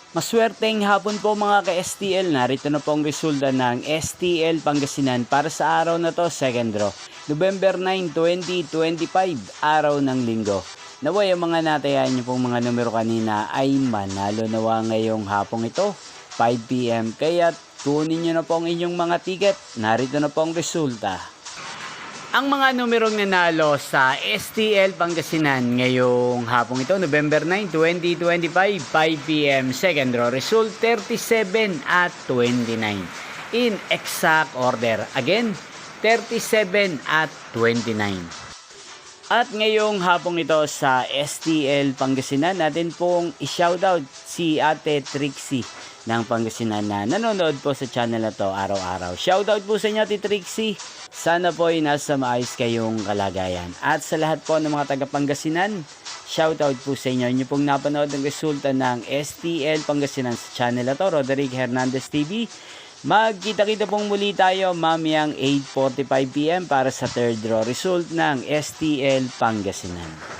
Maswerteng hapon po mga ka-STL. Narito na po ang resulta ng STL Pangasinan para sa araw na to, second draw. November 9, 2025, araw ng linggo. Naway ang mga natayan niyo pong mga numero kanina ay manalo nawa ngayong hapong ito, 5 PM. Kaya kunin niyo na po ang inyong mga ticket. Narito na po ang resulta. Ang mga numerong nanalo sa STL Pangasinan ngayong hapong ito, November 9, 2025, 5 PM, second draw. Result 37 at 29. In exact order. Again, 37 at 29. At ngayong hapong ito sa STL Pangasinan, natin pong i-shoutout si Ate Trixie ng Pangasinan na nanonood po sa channel na to araw-araw. Shoutout po sa inyo, Ate Trixie. Sana po ay nasa maayos kayong kalagayan. At sa lahat po ng mga taga Pangasinan, shoutout po sa inyo. Inyo pong napanood ng resulta ng STL Pangasinan sa channel na to, Roderick Hernandez TV. Magkita-kita pong muli tayo mamayang 8:45 PM para sa third draw result ng STL Pangasinan.